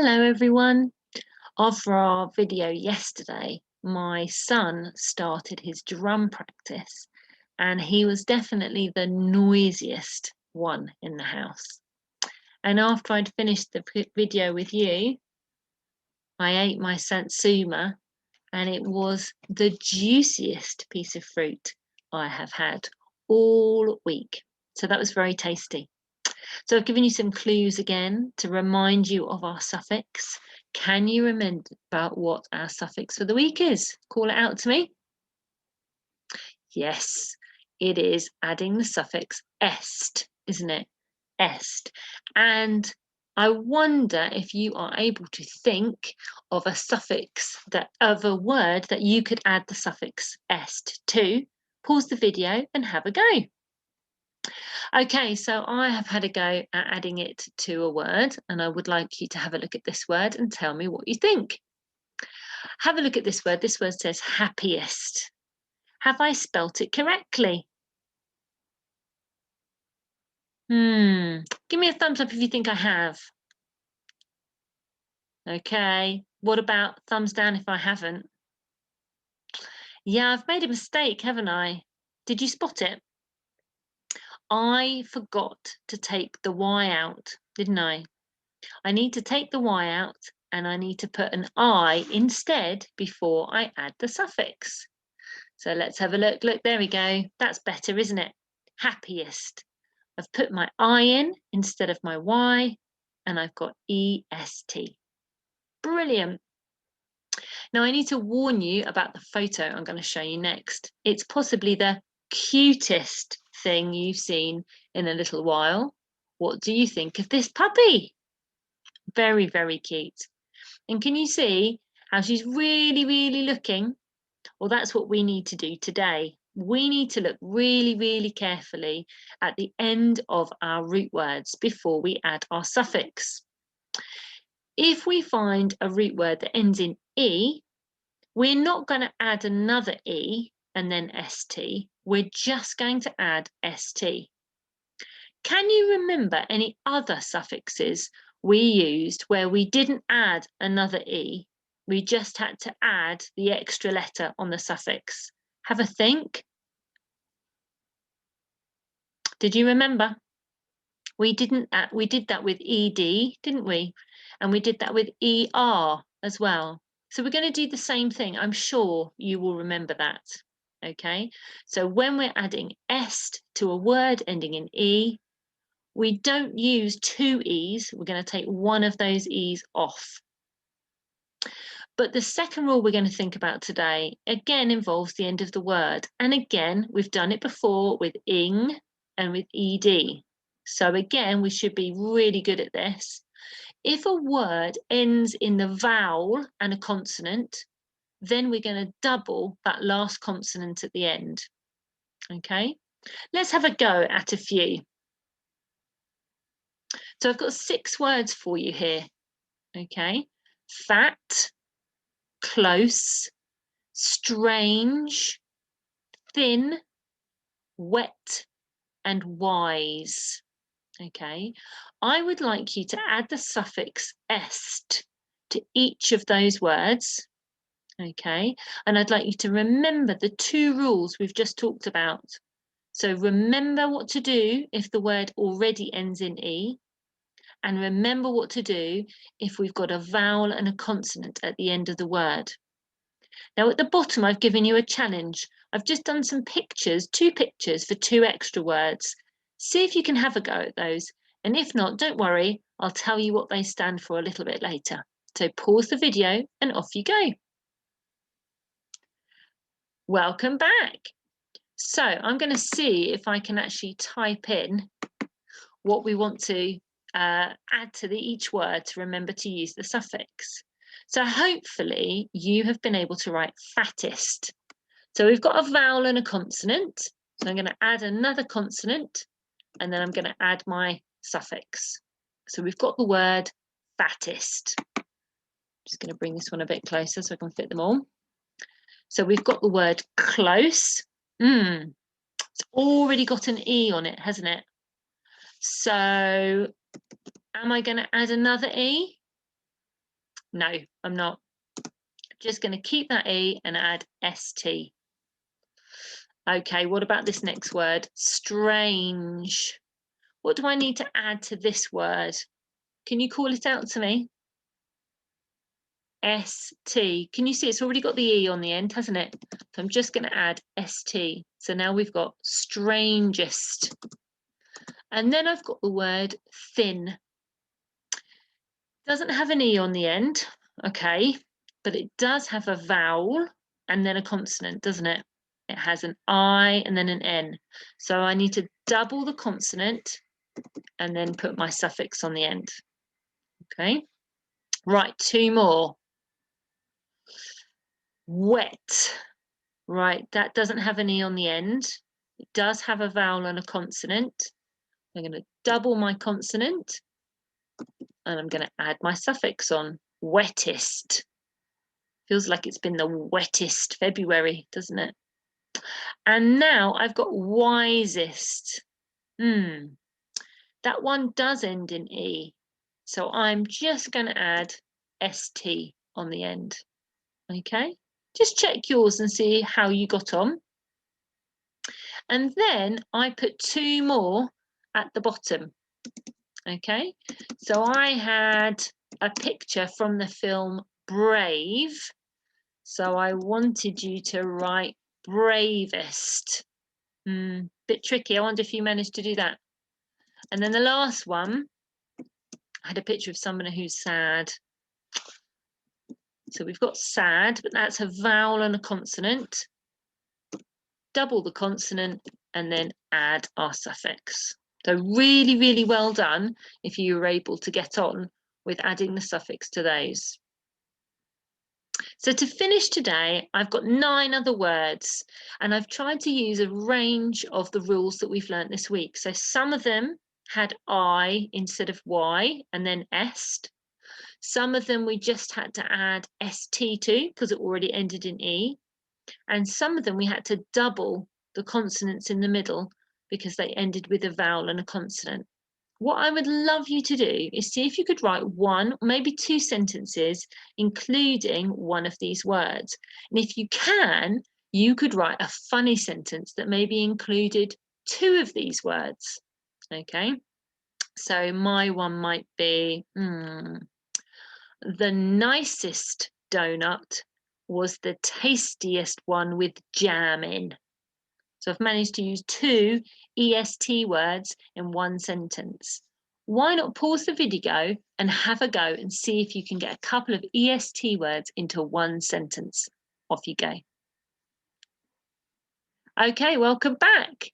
Hello everyone. After our video yesterday, my son started his drum practice and he was definitely the noisiest one in the house. And after I'd finished the video with you, I ate my satsuma and it was the juiciest piece of fruit I have had all week. So that was very tasty. So I've given you some clues again to remind you of our suffix. Can you remember what our suffix for the week is? Call it out to me. Yes, it is adding the suffix est, isn't it? Est. And I wonder if you are able to think of a suffix of a word that you could add the suffix est to. Pause the video and have a go. Okay, so I have had a go at adding it to a word, and I would like you to have a look at this word and tell me what you think. Have a look at this word. This word says happiest. Have I spelt it correctly? Give me a thumbs up if you think I have. Okay, what about thumbs down if I haven't? Yeah, I've made a mistake, haven't I? Did you spot it? I forgot to take the Y out, didn't I? I need to take the Y out and I need to put an I instead before I add the suffix. So let's have a look. Look, there we go. That's better, isn't it? Happiest. I've put my I in instead of my Y and I've got EST. Brilliant. Now I need to warn you about the photo I'm going to show you next. It's possibly the cutest thing you've seen in a little while. What do you think of this puppy? Very, very cute. And can you see how she's really looking? Well, that's what we need to do today. We need to look really carefully at the end of our root words before we add our suffix. If we find a root word that ends in E, we're not going to add another E and then ST. We're just going to add ST. Can you remember any other suffixes we used where we didn't add another E? We just had to add the extra letter on the suffix. Have a think. Did you remember? We did that with ED, didn't we? And we did that with ER as well. So we're going to do the same thing. I'm sure you will remember that. Okay, so when we're adding est to a word ending in E, we don't use two E's. We're going to take one of those E's off. But the second rule we're going to think about today, again, involves the end of the word. And again, we've done it before with ing and with ed. So again, we should be really good at this. If a word ends in the vowel and a consonant, then we're going to double that last consonant at the end. Okay, let's have a go at a few. So I've got 6 words for you here. Okay, fat, close, strange, thin, wet, and wise. Okay, I would like you to add the suffix est to each of those words. Okay, and I'd like you to remember the 2 rules we've just talked about. So remember what to do if the word already ends in E, and remember what to do if we've got a vowel and a consonant at the end of the word. Now at the bottom, I've given you a challenge. I've just done some pictures, 2 pictures for 2 extra words. See if you can have a go at those. And if not, don't worry, I'll tell you what they stand for a little bit later. So pause the video and off you go. Welcome back. So I'm going to see if I can actually type in what we want to add to each word to remember to use the suffix. So hopefully you have been able to write fattest. So we've got a vowel and a consonant. So I'm going to add another consonant and then I'm going to add my suffix. So we've got the word fattest. Just going to bring this one a bit closer so I can fit them all. So we've got the word close. It's already got an E on it, hasn't it? So am I going to add another E? No, I'm not. Just going to keep that E and add ST. Okay, what about this next word? Strange. What do I need to add to this word? Can you call it out to me? ST. Can you see it's already got the E on the end, hasn't it? So I'm just going to add ST. So now we've got strangest. And then I've got the word thin. Doesn't have an E on the end, okay, but it does have a vowel and then a consonant, doesn't it? It has an I and then an N. So I need to double the consonant and then put my suffix on the end. Okay, right, 2 more. Wet. Right, that doesn't have an E on the end. It does have a vowel and a consonant. I'm going to double my consonant and I'm going to add my suffix on. Wettest. Feels like it's been the wettest February, doesn't it? And now I've got wisest. That one does end in E. So I'm just going to add ST on the end. Okay, just check yours and see how you got on. And then I put 2 more at the bottom. Okay, so I had a picture from the film Brave. So I wanted you to write bravest. Bit tricky. I wonder if you managed to do that. And then the last one, I had a picture of someone who's sad. So we've got sad, but that's a vowel and a consonant. Double the consonant and then add our suffix. So really, really well done if you were able to get on with adding the suffix to those. So to finish today, I've got 9 other words and I've tried to use a range of the rules that we've learnt this week. So some of them had I instead of Y and then est. Some of them we just had to add ST to because it already ended in E. And some of them we had to double the consonants in the middle because they ended with a vowel and a consonant. What I would love you to do is see if you could write 1, maybe 2 sentences, including one of these words. And if you can, you could write a funny sentence that maybe included 2 of these words. Okay, so my one might be, the nicest donut was the tastiest one with jam in. So I've managed to use 2 EST words in 1 sentence. Why not pause the video and have a go and see if you can get a couple of EST words into 1 sentence. Off you go. Okay, welcome back.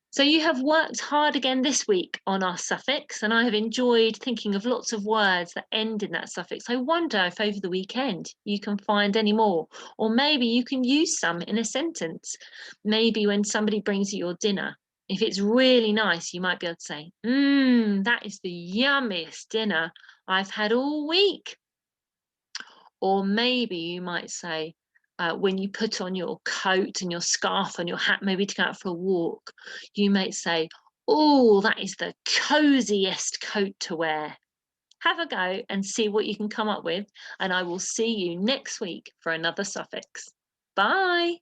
So you have worked hard again this week on our suffix, and I have enjoyed thinking of lots of words that end in that suffix. I wonder if over the weekend you can find any more, or maybe you can use some in a sentence. Maybe when somebody brings you your dinner, if it's really nice, you might be able to say, that is the yummiest dinner I've had all week. Or maybe you might say, when you put on your coat and your scarf and your hat, maybe to go out for a walk, you might say, oh, that is the coziest coat to wear. Have a go and see what you can come up with, and I will see you next week for another suffix. Bye.